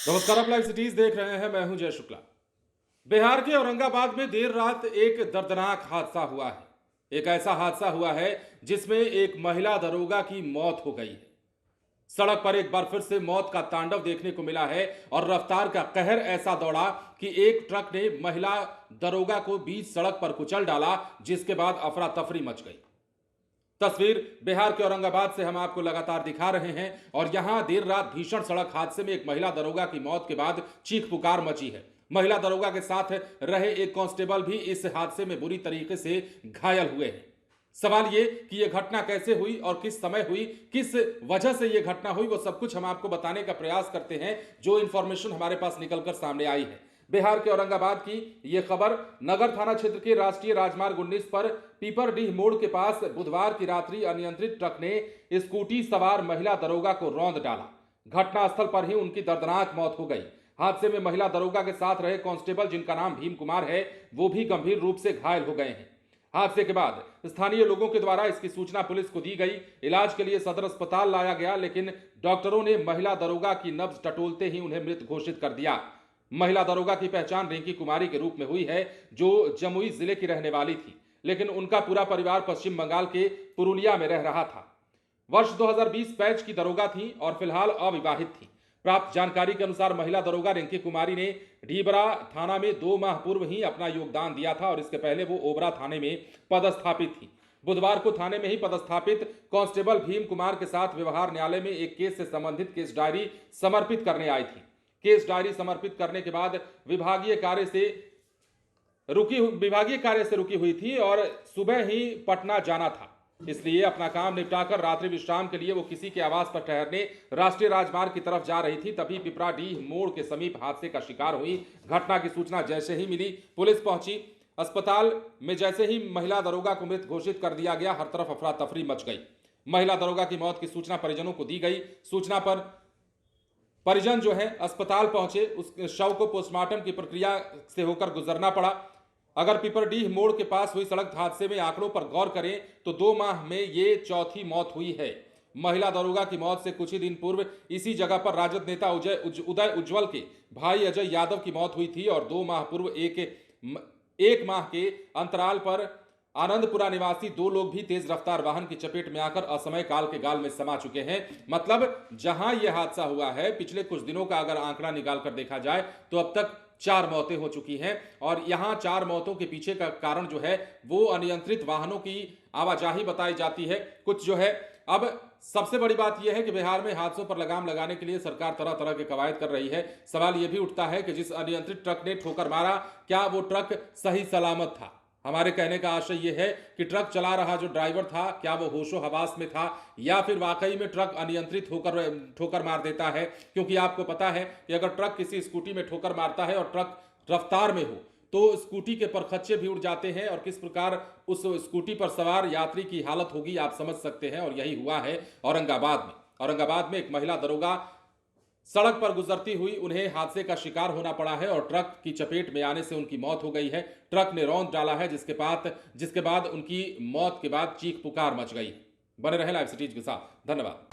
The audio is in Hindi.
नमस्कार, आप लाइव सिटीज देख रहे हैं। मैं हूं जय शुक्ला। बिहार के औरंगाबाद में देर रात एक दर्दनाक हादसा हुआ है। एक ऐसा हादसा हुआ है जिसमें एक महिला दरोगा की मौत हो गई है। सड़क पर एक बार फिर से मौत का तांडव देखने को मिला है और रफ्तार का कहर ऐसा दौड़ा कि एक ट्रक ने महिला दरोगा को बीच सड़क पर कुचल डाला, जिसके बाद अफरा तफरी मच गई। तस्वीर बिहार के औरंगाबाद से हम आपको लगातार दिखा रहे हैं और यहां देर रात भीषण सड़क हादसे में एक महिला दरोगा की मौत के बाद चीख पुकार मची है। महिला दरोगा के साथ रहे एक कांस्टेबल भी इस हादसे में बुरी तरीके से घायल हुए हैं। सवाल ये कि यह घटना कैसे हुई और किस समय हुई, किस वजह से यह घटना हुई, वो सब कुछ हम आपको बताने का प्रयास करते हैं जो इंफॉर्मेशन हमारे पास निकलकर सामने आई है। बिहार के औरंगाबाद की यह खबर नगर थाना क्षेत्र के राष्ट्रीय राजमार्ग 19 पर पीपरडीह मोड़ के पास बुधवार की रात्रि अनियंत्रित ट्रक ने स्कूटी सवार महिला दरोगा को रौंद डाला। घटनास्थल पर ही उनकी दर्दनाक मौत हो गई। हादसे में महिला दरोगा के साथ रहे कांस्टेबल, जिनका नाम भीम कुमार है, वो भी गंभीर रूप से घायल हो गए हैं। हादसे के बाद स्थानीय लोगों के द्वारा इसकी सूचना पुलिस को दी गई। इलाज के लिए सदर अस्पताल लाया गया, लेकिन डॉक्टरों ने महिला दरोगा की नब्ज टटोलते ही उन्हें मृत घोषित कर दिया। महिला दरोगा की पहचान रिंकी कुमारी के रूप में हुई है, जो जमुई जिले की रहने वाली थी, लेकिन उनका पूरा परिवार पश्चिम बंगाल के पुरुलिया में रह रहा था। वर्ष 2020 बैच की दरोगा थी और फिलहाल अविवाहित थी। प्राप्त जानकारी के अनुसार महिला दरोगा रिंकी कुमारी ने ढीबरा थाना में 2 माह पूर्व ही अपना योगदान दिया था और इसके पहले वो ओबरा थाने में पदस्थापित थी। बुधवार को थाने में ही पदस्थापित कांस्टेबल भीम कुमार के साथ व्यवहार न्यायालय में एक केस से संबंधित केस डायरी समर्पित करने आई थी। केस डायरी समर्पित करने के बाद विभागीय कार्य से रुकी हुई थी और सुबह ही पटना जाना था, इसलिए अपना काम निपटाकर रात्रि विश्राम के लिए वो किसी के आवास पर ठहरने राष्ट्रीय राजमार्ग की तरफ जा रही थी। तभी पिपराडीह मोड़ के समीप हादसे का शिकार हुई। घटना की सूचना जैसे ही मिली, पुलिस पहुंची। अस्पताल में जैसे ही महिला दरोगा को मृत घोषित कर दिया गया, हर तरफ अफरा तफरी मच गई। महिला दरोगा की मौत की सूचना परिजनों को दी गई। सूचना पर परिजन जो है अस्पताल पहुंचे। उस शव को पोस्टमार्टम की प्रक्रिया से होकर गुजरना पड़ा। अगर पिपरडीह मोड़ के पास हुई सड़क हादसे में आंकड़ों पर गौर करें तो 2 माह में ये चौथी मौत हुई है। महिला दरोगा की मौत से कुछ ही दिन पूर्व इसी जगह पर राजद नेता उदय उज्जवल के भाई अजय यादव की मौत हुई थी और 2 माह पूर्व एक माह के अंतराल पर आनंदपुरा निवासी 2 लोग भी तेज रफ्तार वाहन की चपेट में आकर असमय काल के गाल में समा चुके हैं। मतलब जहां यह हादसा हुआ है, पिछले कुछ दिनों का अगर आंकड़ा निकाल कर देखा जाए तो अब तक 4 मौतें हो चुकी हैं और यहां 4 मौतों के पीछे का कारण जो है वो अनियंत्रित वाहनों की आवाजाही बताई जाती है। कुछ जो है, अब सबसे बड़ी बात यह है कि बिहार में हादसों पर लगाम लगाने के लिए सरकार तरह तरह के कवायद कर रही है। सवाल यह भी उठता है कि जिस अनियंत्रित ट्रक ने ठोकर मारा, क्या वो ट्रक सही सलामत था? हमारे कहने का आशय यह है कि ट्रक चला रहा जो ड्राइवर था, क्या वो होशो हवास में था या फिर वाकई में ट्रक अनियंत्रित होकर ठोकर मार देता है। क्योंकि आपको पता है कि अगर ट्रक किसी स्कूटी में ठोकर मारता है और ट्रक रफ्तार में हो तो स्कूटी के परखच्चे भी उड़ जाते हैं और किस प्रकार उस स्कूटी पर सवार यात्री की हालत होगी आप समझ सकते हैं। और यही हुआ है औरंगाबाद में एक महिला दरोगा सड़क पर गुजरती हुई उन्हें हादसे का शिकार होना पड़ा है और ट्रक की चपेट में आने से उनकी मौत हो गई है। ट्रक ने रौंद डाला है, जिसके बाद उनकी मौत के बाद चीख पुकार मच गई। बने रहे लाइव सिटीज के साथ। धन्यवाद।